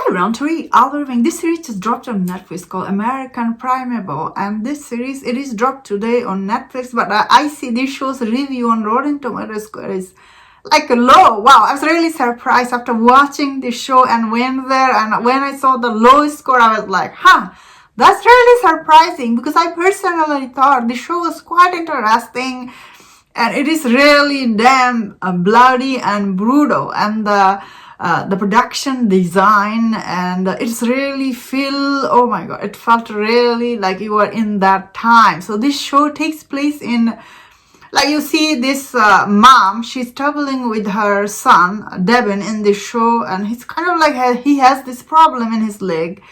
everyone, today I'll be reviewing this series just dropped on Netflix called American Primeval, and this series it is dropped today on Netflix, but I see this show's review on Rotten Tomatoes score is like a low. Wow, I was really surprised after watching this show and went there, and when I saw the low score I was like, that's really surprising, because I personally thought the show was quite interesting and it is really damn bloody and brutal, and the production design, and it's really oh my god, it felt really like you were in that time. So this show takes place in, like, you see this mom, she's traveling with her son Devin in this show, and he's kind of like, he has this problem in his leg,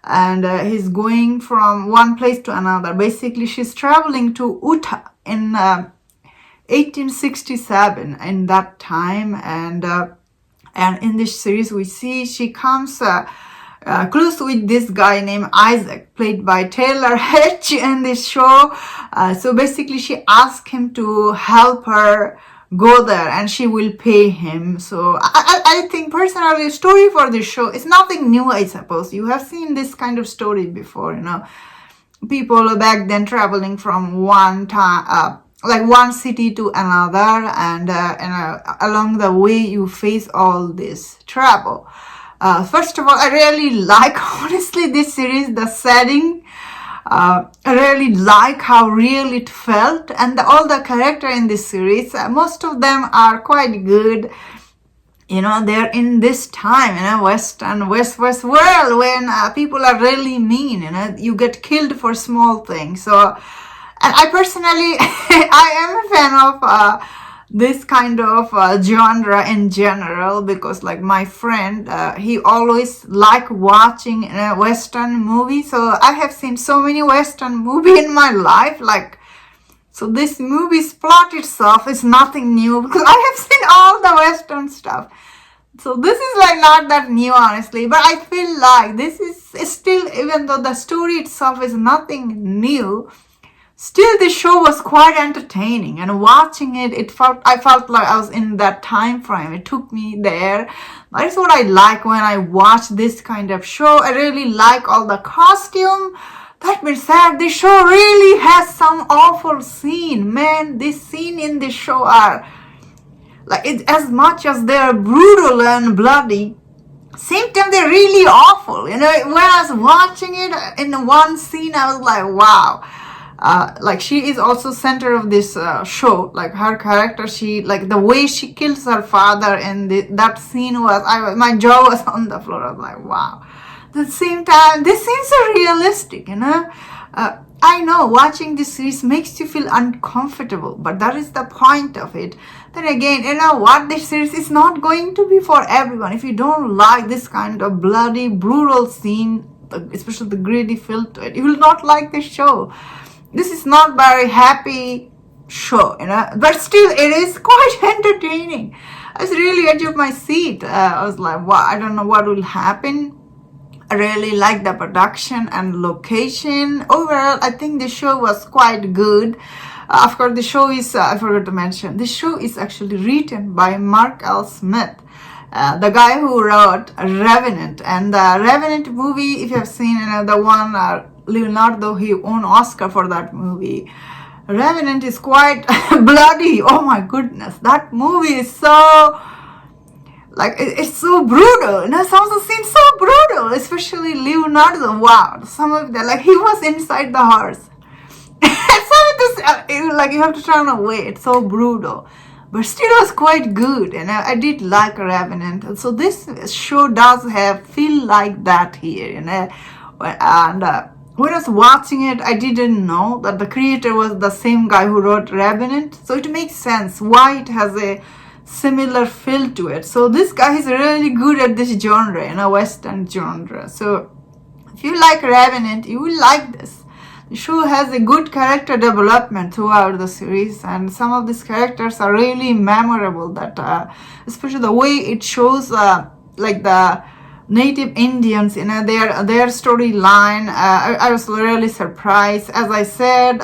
and he's going from one place to another. Basically she's traveling to Utah in 1867 in that time, and in this series we see she comes close with this guy named Isaac, played by Taylor H in this show. So basically she asked him to help her go there and she will pay him. So I think personally the story for this show is nothing new. I suppose you have seen this kind of story before, people back then traveling from one city to another, and along the way you face all this trouble. First of all, I really like, honestly, this series, the setting. I really like how real it felt, and all the characters in this series, most of them are quite good. They're in this time, West world, when people are really mean, you get killed for small things. So, and I personally, I am a fan of this kind of genre in general, because like my friend, he always liked watching Western movies. So I have seen so many Western movies in my life, so this movie's plot itself is nothing new, because I have seen all the Western stuff. So this is not that new, honestly, but I feel like this is still, even though the story itself is nothing new, still, the show was quite entertaining, and watching it, I felt like I was in that time frame. It took me there. That's what I like when I watch this kind of show. I really like all the costume. That being said, the show really has some awful scene. Man, this scene in the show are as much as they're brutal and bloody, same time they're really awful. When I was watching it in one scene, I was like, wow. She is also center of this show. Her character, she, the way she kills her father, and that scene was, my jaw was on the floor. I was like, wow. At the same time, this seems so realistic, I know watching this series makes you feel uncomfortable, but that is the point of it. Then again, what, this series is not going to be for everyone. If you don't like this kind of bloody, brutal scene, especially the gritty feel to it, you will not like this show. This is not very happy show, but still it is quite entertaining. I was really edge of my seat. I was like, wow, I don't know what will happen. I really like the production and location. Overall, I think the show was quite good. Of course, the show is, I forgot to mention, the show is actually written by Mark L. Smith, the guy who wrote Revenant. And the Revenant movie, if you have seen, the one Leonardo, he won Oscar for that movie. Revenant is quite bloody. Oh my goodness, that movie is so, it's so brutal. Some of the scenes so brutal, especially Leonardo. Wow, some of them, he was inside the horse. Some of this, you have to turn away. It's so brutal, but still was quite good, and I did like Revenant. So this show does feel like that here, and when I was watching it, I didn't know that the creator was the same guy who wrote Revenant. So it makes sense why it has a similar feel to it. So this guy is really good at this genre, Western genre. So if you like Revenant, you will like this. The show has a good character development throughout the series, and some of these characters are really memorable. That especially the way it shows, the Native Indians, their storyline. I was really surprised. As I said,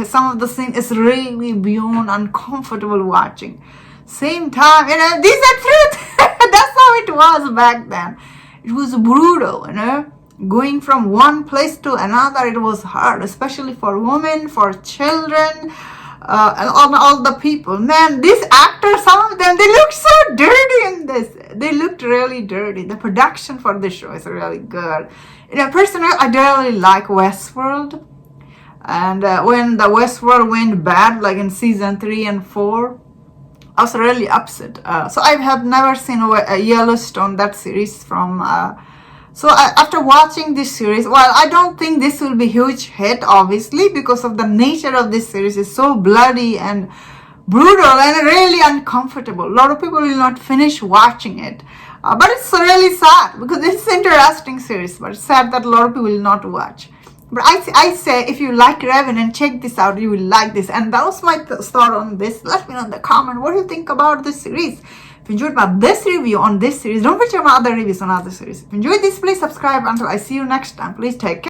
some of the scene is really beyond uncomfortable watching. Same time, these are truth. That's how it was back then. It was brutal, going from one place to another. It was hard, especially for women, for children, and all the people. Man, these actors, some of them, they look so dirty in this. They looked really dirty. The production for this show is really good. Personally, I really like Westworld. And when the Westworld went bad, like in season 3 and 4, I was really upset. So I have never seen Yellowstone, that series from... after watching this series, well, I don't think this will be huge hit, obviously, because of the nature of this series is so bloody and brutal and really uncomfortable. A lot of people will not finish watching it. But it's really sad because it's an interesting series, but it's sad that a lot of people will not watch. But I say, if you like Revenant, check this out. You will like this. And that was my thought on this. Let me know in the comment what do you think about this series. If you enjoyed this review on this series, don't forget my other reviews on other series. If you enjoyed this, please subscribe. Until I see you next time, please take care.